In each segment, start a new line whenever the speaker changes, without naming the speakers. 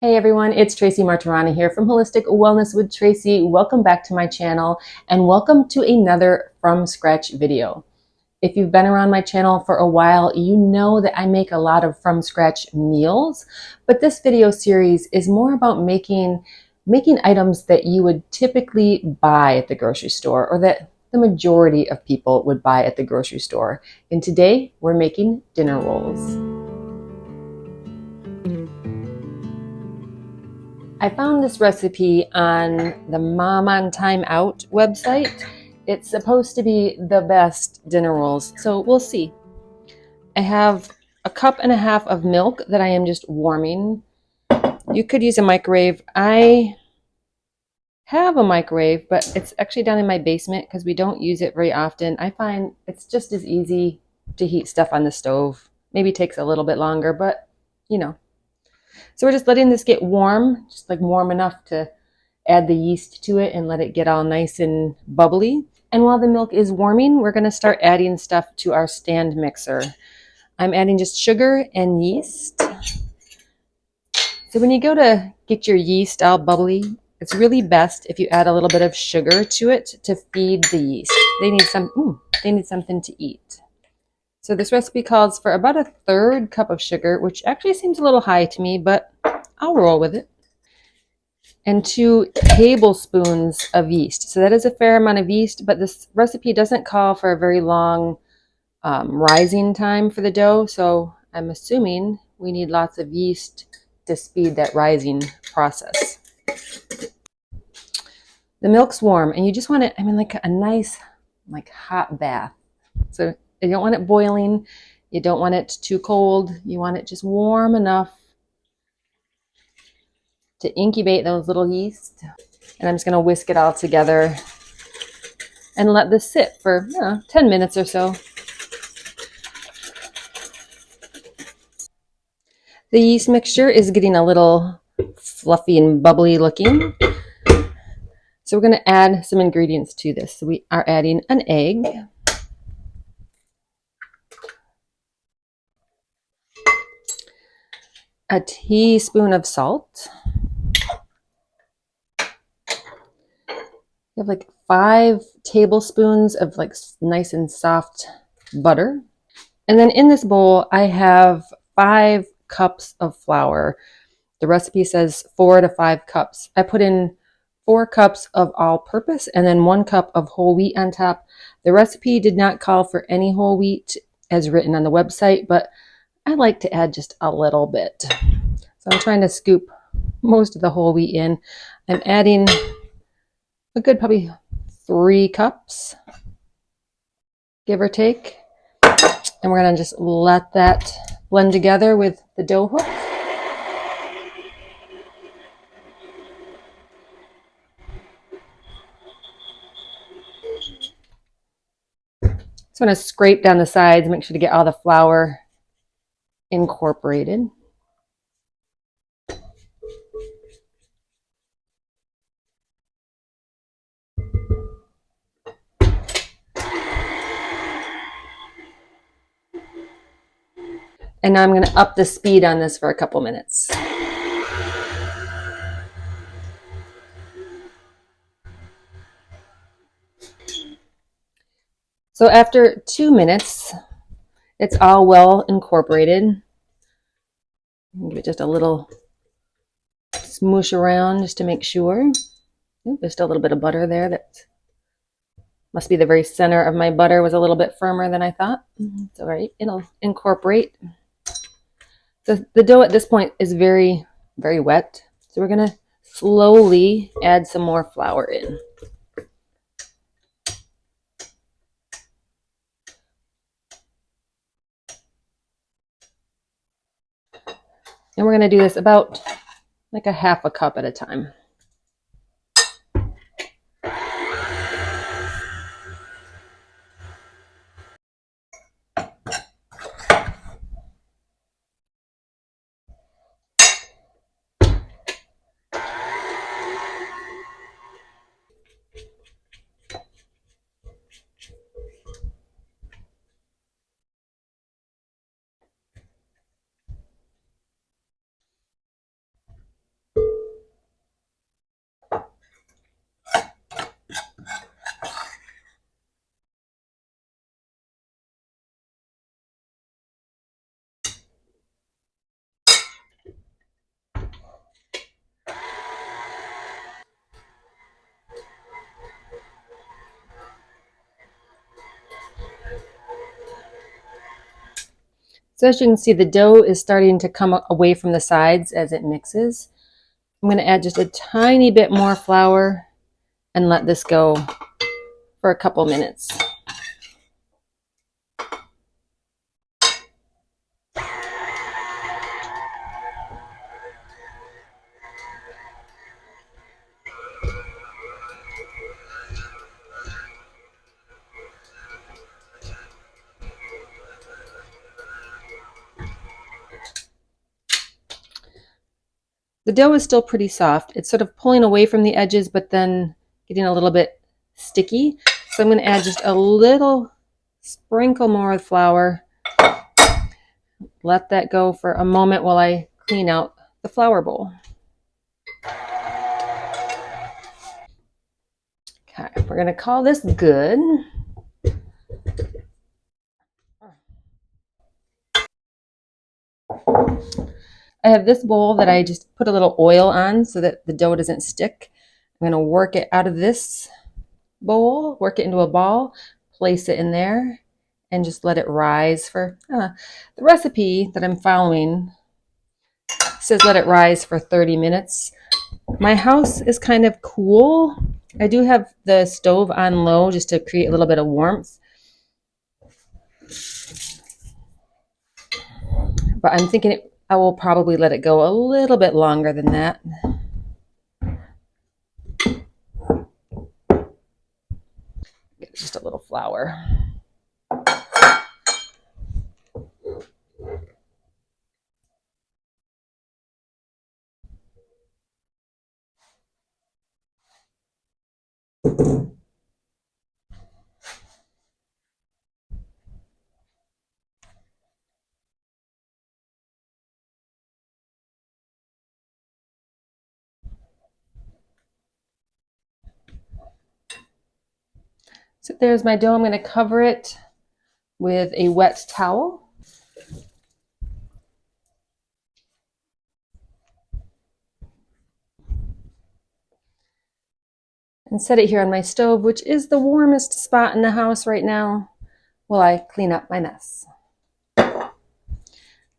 Hey everyone, it's Tracy Martirana here from Holistic Wellness with Tracy. Welcome back to my channel and welcome to another from scratch video. If you've been around my channel for a while, you know that I make a lot of from scratch meals, but this video series is more about making items that you would typically buy at the grocery store or that the majority of people would buy at the grocery store. And today we're making dinner rolls. I found this recipe on the Mom on Time Out website. It's supposed to be the best dinner rolls, so we'll see. I have a cup and a half of milk that I am just warming. You could use a microwave. I have a microwave, but it's actually down in my basement because we don't use it very often. I find it's just as easy to heat stuff on the stove. Maybe takes a little bit longer, but you know. So we're just letting this get warm, just like warm enough to add the yeast to it and let it get all nice and bubbly. And while the milk is warming, we're going to start adding stuff to our stand mixer. I'm adding just sugar and yeast. So when you go to get your yeast all bubbly, it's really best if you add a little bit of sugar to it to feed the yeast. They need something to eat. So this recipe calls for about a third cup of sugar, which actually seems a little high to me, but I'll roll with it. And 2 tablespoons of yeast. So that is a fair amount of yeast, but this recipe doesn't call for a very long rising time for the dough. So I'm assuming we need lots of yeast to speed that rising process. The milk's warm and you just want it, like a nice, hot bath. So you don't want it boiling. You don't want it too cold. You want it just warm enough to incubate those little yeast. And I'm just going to whisk it all together and let this sit for 10 minutes or so. The yeast mixture is getting a little fluffy and bubbly looking. So we're going to add some ingredients to this. So we are adding an egg, a teaspoon of salt. You have like 5 tablespoons of nice and soft butter. And then in this bowl, I have 5 cups of flour. The recipe says 4 to 5 cups. I put in 4 cups of all-purpose and then 1 cup of whole wheat on top. The recipe did not call for any whole wheat as written on the website, but I like to add just a little bit. So I'm trying to scoop most of the whole wheat in. I'm adding a good probably 3 cups, give or take. And we're going to just let that blend together with the dough hook. Just want to scrape down the sides, make sure to get all the flour incorporated. And now I'm going to up the speed on this for a couple minutes. So after 2 minutes, it's all well incorporated. Give it just a little smoosh around just to make sure. Ooh, there's still a little bit of butter there. That must be the very center of my butter was a little bit firmer than I thought. It's all right. It'll incorporate. The dough at this point is very, very wet. So we're going to slowly add some more flour in. And we're going to do this about like a half a cup at a time. So as you can see, the dough is starting to come away from the sides as it mixes. I'm going to add just a tiny bit more flour and let this go for a couple minutes. The dough is still pretty soft. It's sort of pulling away from the edges, but then getting a little bit sticky. So I'm going to add just a little sprinkle more of flour. Let that go for a moment while I clean out the flour bowl. Okay, we're going to call this good. I have this bowl that I just put a little oil on so that the dough doesn't stick. I'm going to work it out of this bowl, work it into a ball, place it in there, and just let it rise for the recipe that I'm following says let it rise for 30 minutes. My house is kind of cool. I do have the stove on low just to create a little bit of warmth. But I'm thinking I will probably let it go a little bit longer than that. Just a little flour. So there's my dough. I'm going to cover it with a wet towel. And set it here on my stove, which is the warmest spot in the house right now, while I clean up my mess. I'm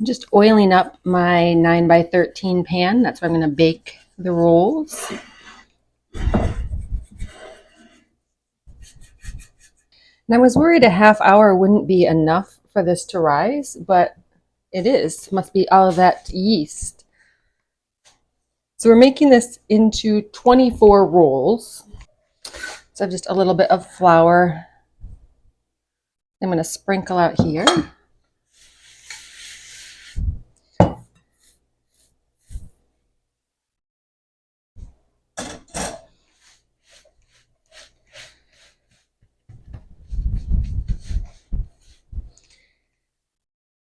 just oiling up my 9x13 pan. That's where I'm going to bake the rolls. And I was worried a half hour wouldn't be enough for this to rise, but it is. Must be all of that yeast. So we're making this into 24 rolls. So just a little bit of flour I'm going to sprinkle out here.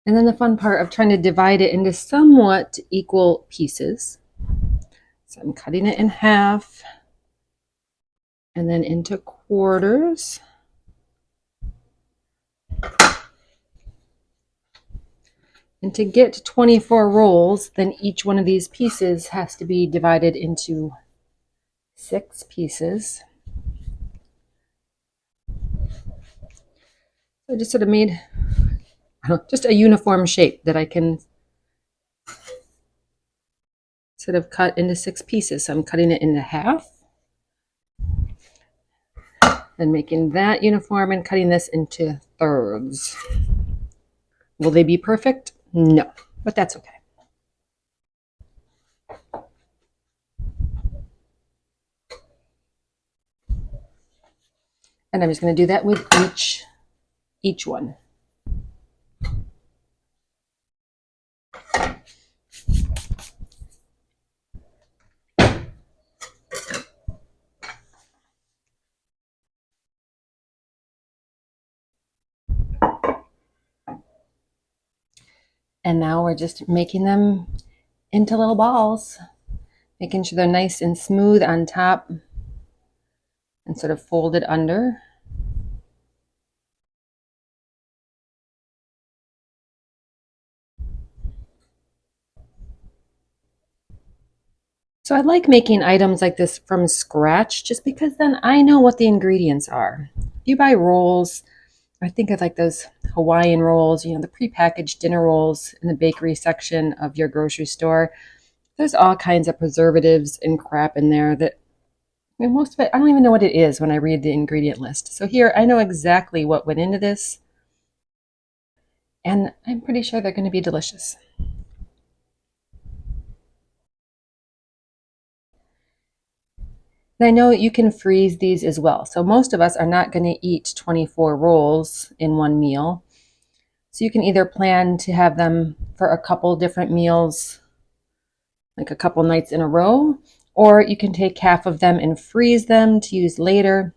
And then the fun part of trying to divide it into somewhat equal pieces. So I'm cutting it in half and then into quarters. And to get to 24 rolls, then each one of these pieces has to be divided into 6 pieces. So I just sort of made just a uniform shape that I can sort of cut into 6 pieces. So I'm cutting it into half and making that uniform and cutting this into thirds. Will they be perfect? No, but that's okay. And I'm just going to do that with each one. And now we're just making them into little balls, making sure they're nice and smooth on top and sort of folded under. So I like making items like this from scratch just because then I know what the ingredients are. If you buy rolls, I think of like those Hawaiian rolls, the prepackaged dinner rolls in the bakery section of your grocery store. There's all kinds of preservatives and crap in there that most of it, I don't even know what it is when I read the ingredient list. So here, I know exactly what went into this, and I'm pretty sure they're going to be delicious. And I know you can freeze these as well. So most of us are not going to eat 24 rolls in one meal. So you can either plan to have them for a couple different meals, like a couple nights in a row, or you can take half of them and freeze them to use later.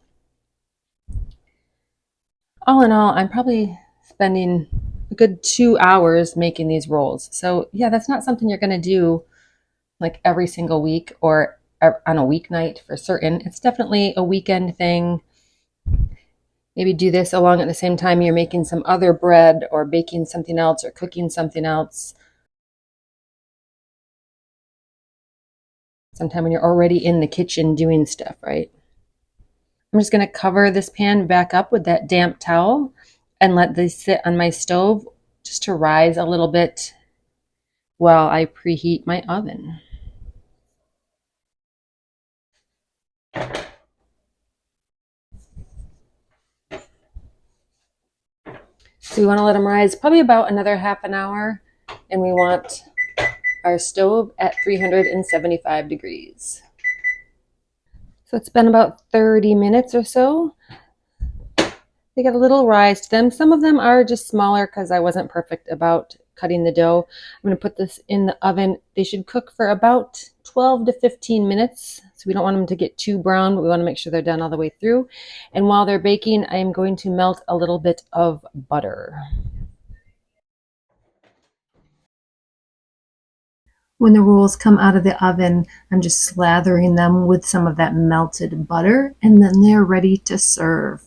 All in all, I'm probably spending a good 2 hours making these rolls. So yeah, that's not something you're going to do like every single week or on a weeknight for certain. It's definitely a weekend thing. Maybe do this along at the same time you're making some other bread or baking something else or cooking something else. Sometime when you're already in the kitchen doing stuff, right? I'm just going to cover this pan back up with that damp towel and let this sit on my stove just to rise a little bit while I preheat my oven. So we want to let them rise probably about another half an hour, and we want our stove at 375 degrees. So it's been about 30 minutes or so. They get a little rise to them. Some of them are just smaller because I wasn't perfect about cutting the dough. I'm going to put this in the oven. They should cook for about 12 to 15 minutes. So we don't want them to get too brown, but we want to make sure they're done all the way through. And while they're baking, I am going to melt a little bit of butter. When the rolls come out of the oven, I'm just slathering them with some of that melted butter, and then they're ready to serve.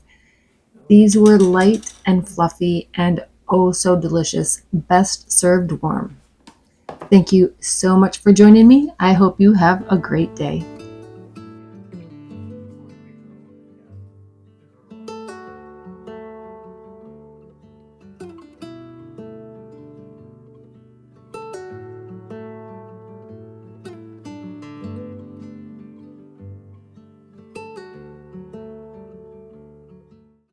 These were light and fluffy and oh so delicious, best served warm. Thank you so much for joining me. I hope you have a great day.